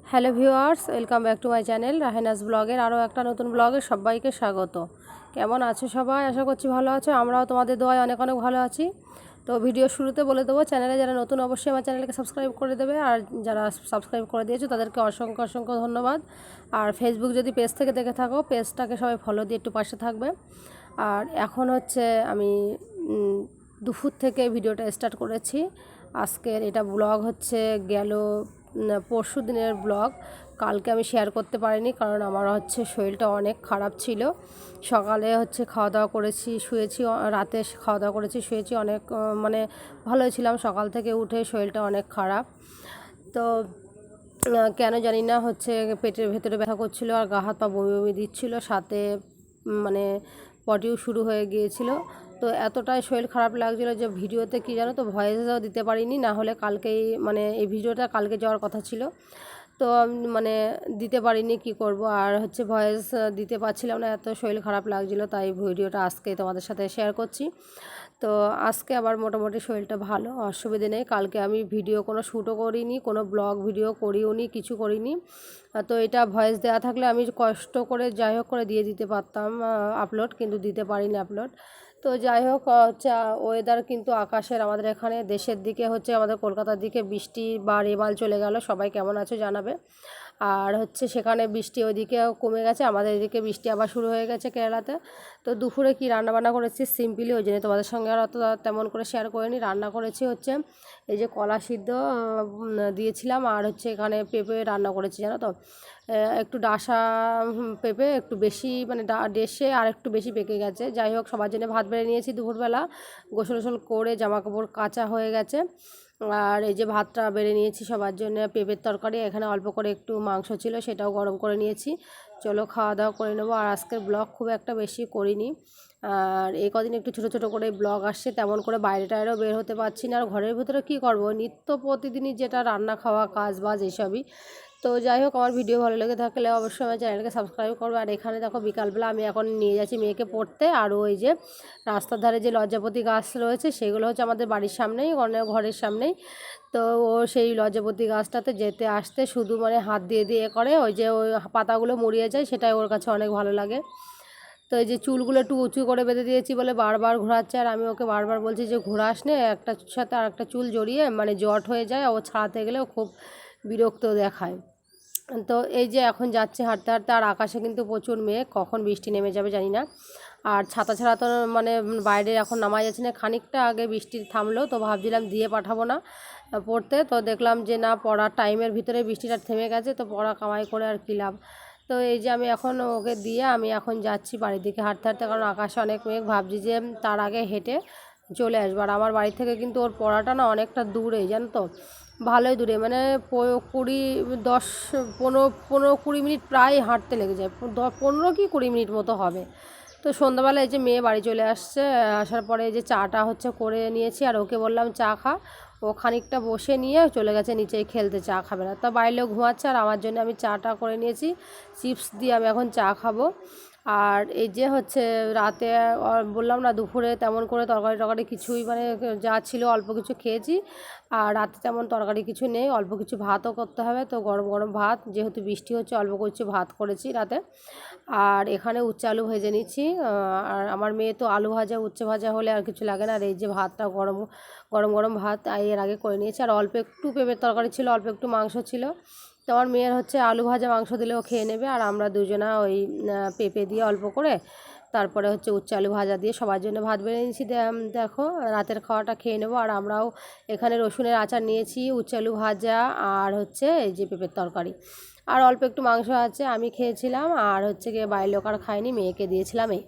Hello viewers, welcome back to my channel Rahena's ব্লগের আরও একটা নতুন ব্লগে সবাইকে স্বাগত। কেমন আছো সবাই? আশা করছি ভালো আছো। আমরাও তোমাদের দোয়ায় অনেক অনেক ভালো আছি। তো ভিডিও শুরুতে বলে দেবো, চ্যানেলে যারা নতুন অবশ্যই আমার চ্যানেলকে সাবস্ক্রাইব করে দেবে, আর যারা সাবস্ক্রাইব করে দিয়েছো তাদেরকে অসংখ্য অসংখ্য ধন্যবাদ। আর ফেসবুক যদি পেজ থেকে দেখে থাকো, পেজটাকে সবাই ফলো দিয়ে একটু পাশে থাকবে। আর এখন হচ্ছে আমি দুপুর থেকে ভিডিওটা স্টার্ট করেছি। আজকের এটা ব্লগ হচ্ছে গেল পরশু দিনের ব্লগ। কালকে আমি শেয়ার করতে পারিনি, কারণ আমার হচ্ছে শরীরটা অনেক খারাপ ছিল। সকালে হচ্ছে খাওয়া দাওয়া করেছি, শুয়েছি, রাতে খাওয়া দাওয়া করেছি, শুয়েছি, অনেক মানে ভালোই ছিলাম। সকাল থেকে উঠে শরীরটা অনেক খারাপ। তো কেন জানি না হচ্ছে পেটের ভেতরে ব্যথা করছিলো, আর গা হাত পা বমি বমি দিচ্ছিলো, সাথে মানে পটিও শুরু হয়ে গিয়েছিল। তো এতটাই শরীর খারাপ লাগছিলো যে ভিডিওতে কি জানো তো ভয়েসও দিতে পারিনি, না হলে কালকেই মানে এই ভিডিওটা কালকে যাওয়ার কথা ছিল। তো মানে দিতে পারিনি, কি করব, আর হচ্ছে ভয়েস দিতে পারছিলাম না, এত শরীর খারাপ লাগছিলো। তাই ভিডিওটা আজকে তোমাদের সাথে শেয়ার করছি। তো আজকে আবার মোটামুটি শরীরটা ভালো, অসুবিধে নেই। কালকে আমি ভিডিও কোনো শ্যুটও করিনি, কোনো ব্লগ ভিডিও করিও নি, কিছু করিনি। তো এটা ভয়েস দেওয়া থাকলে আমি কষ্ট করে যাই হোক করে দিয়ে দিতে পারতাম আপলোড, কিন্তু দিতে পারিনি আপলোড। তো যাই হোক, হচ্ছে ওয়েদার কিন্তু আকাশের আমাদের এখানে দেশের দিকে হচ্ছে আমাদের কলকাতার দিকে বৃষ্টি বা রেমাল চলে গেল। সবাই কেমন আছো জানাবে। আর হচ্ছে সেখানে বৃষ্টি ওইদিকেও কমে গেছে, আমাদের এদিকে বৃষ্টি আবার শুরু হয়ে গেছে কেরালাতে। তো দুপুরে কি রান্নাবান্না করেছি সিম্পলি, ওই জন্য তোমাদের সঙ্গে আর অত তেমন করে শেয়ার করিনি। রান্না করেছি হচ্ছে এই যে কলা সিদ্ধ দিয়েছিলাম, আর হচ্ছে এখানে পেঁপে রান্না করেছি জানো তো। একটু ডাসা পেঁপে, একটু বেশি মানে দেশে আর একটু বেশি পেকে গেছে। যাই হোক, সবার জন্য ভাত বেড়ে নিয়েছি দুপুরবেলা, গোসল গোসল করে জামা কাপড় কাচা হয়ে গেছে। আর এই যে ভাতটা বেড়ে নিয়েছি সবার জন্য, পেঁপের তরকারি, এখানে অল্প করে একটু মাংস ছিল, সেটাও গরম করে নিয়েছি। চলো খাওয়া দাওয়া করে নেবো। আর আজকের ব্লগ খুব একটা বেশি করিনি, আর এই কদিন একটু ছোটো ছোটো করে ব্লগ আসছে, তেমন করে বাইরে টাইরেও বের হতে পারছি না। আর ঘরের ভিতরে কী করবো, নিত্য প্রতিদিনই যেটা রান্না খাওয়া কাজ বাজ এইসবই। তো যাই হোক, আমার ভিডিও ভালো লেগে থাকলে অবশ্যই আমার চ্যানেলকে সাবস্ক্রাইব করবে। আর এখানে দেখো বিকালবেলা আমি এখন নিয়ে যাচ্ছি মেয়েকে পড়তে। আর ওই যে রাস্তার ধারে যে লজ্জাপতি গাছ রয়েছে, সেগুলো হচ্ছে আমাদের বাড়ির সামনেই, ঘরের সামনেই। তো ও সেই লজ্জাপতি গাছটাতে যেতে আসতে শুধু মানে হাত দিয়ে দিয়ে করে, ওই যে ওই পাতাগুলো মুড়িয়ে যায়, সেটাই ওর কাছে অনেক ভালো লাগে। তো এই যে চুলগুলো একটু উঁচু করে বেঁধে দিয়েছি বলে বারবার ঘোরাচ্ছে, আর আমি ওকে বারবার বলছি যে ঘোরাস নে, একটা সাথে আর একটা চুল জড়িয়ে মানে জট হয়ে যায়, ও ছাড়াতে গেলেও খুব বিরক্ত দেখায়। তো এই যে এখন যাচ্ছে হাঁটতে হাঁটতে, আর আকাশে কিন্তু প্রচুর মেঘ, কখন বৃষ্টি নেমে যাবে জানি না। আর ছাতা ছাড়া তো মানে বাইরে এখন নামা যাচ্ছে না। খানিকটা আগে বৃষ্টি থামলো, তো ভাবছিলাম দিয়ে পাঠাবো না পড়তে, তো দেখলাম যে না, পড়ার টাইমের ভিতরে বৃষ্টিটা থেমে গেছে, তো পড়া কামাই করে আর কী লাভ। তো এই যে আমি এখন ওকে দিয়ে আমি এখন যাচ্ছি বাড়ির দিকে হাঁটতে হাঁটতে, কারণ আকাশে অনেক মেঘ, ভাবছি যে তার আগে হেঁটে চলে আসবো। আর আমার বাড়ি থেকে কিন্তু ওর পড়াটা না অনেকটা দূরে, জানো তো, ভালোই দূরে, মানে 15-20 মিনিট প্রায় হাঁটতে লেগে যায়, 15 কি 20 মিনিট মতো হবে। তো সন্ধ্যাবেলা এই যে মেয়ে বাড়ি চলে আসছে, আসার পরে এই যে চাটা হচ্ছে করে নিয়েছি, আর ওকে বললাম চা খা। ও খানিকটা বসে নিয়ে চলে গেছে নিচে খেলতে, চা খাবে না, তা বাইরেও ঘুমাচ্ছে। আর আমার জন্য আমি চাটা করে নিয়েছি, চিপস দিয়ে আমি এখন চা খাবো। আর এই যে হচ্ছে রাতে বললাম না, দুপুরে তেমন করে তরকারি টরকারি কিছুই মানে যা ছিল অল্প কিছু খেয়েছি। আর রাতে তেমন তরকারি কিছু নেই, অল্প কিছু ভাতও করতে হবে। তো গরম গরম ভাত, যেহেতু বৃষ্টি হচ্ছে, অল্প কিছু ভাত করেছি রাতে। আর এখানে উচ্ছে আলু ভেজে নিচ্ছি। আর আমার মেয়ে তো আলু ভাজা উচ্ছে ভাজা হলে আর কিছু লাগে না। আর এই যে ভাতটা গরম গরম গরম ভাত এর আগে করে নিয়েছি। আর অল্প একটু পেঁপের তরকারি ছিল, অল্প একটু মাংস ছিল। তো আমার মেয়ের হচ্ছে আলু ভাজা মাংস দিলেও খেয়ে নেবে, আর আমরা দুজনা ওই পেঁপে দিয়ে অল্প করে, তারপরে হচ্ছে উচ্ছে আলু ভাজা দিয়ে সবার জন্য ভাত বেড়ে নিয়েছি। দেখো রাতের খাওয়াটা খেয়ে নেবো। আর আমরাও এখানে রসুনের আচার নিয়েছি, উচ্ছে আলু ভাজা, আর হচ্ছে এই যে পেঁপের তরকারি, আর অল্প একটু মাংস আছে, আমি খেয়েছিলাম। আর হচ্ছে গিয়ে বাইরের লোক আর খাইনি, মেয়েকে দিয়েছিলাম এই।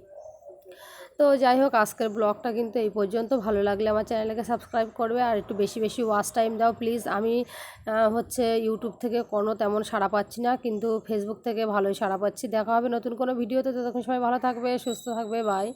তো যাই হোক, আজকের ব্লগটা কিন্তু এই পর্যন্ত। ভালো লাগলে আমার চ্যানেলকে সাবস্ক্রাইব করবে, আর একটু বেশি বেশি ওয়াচ টাইম দাও প্লিজ। আমি হচ্ছে ইউটিউব থেকে কোনো তেমন সাড়া পাচ্ছি না, কিন্তু ফেসবুক থেকে ভালোই সাড়া পাচ্ছি। দেখা হবে নতুন কোনো ভিডিওতে, ততক্ষণ সবাই ভালো থাকবে, সুস্থ থাকবে, বাই।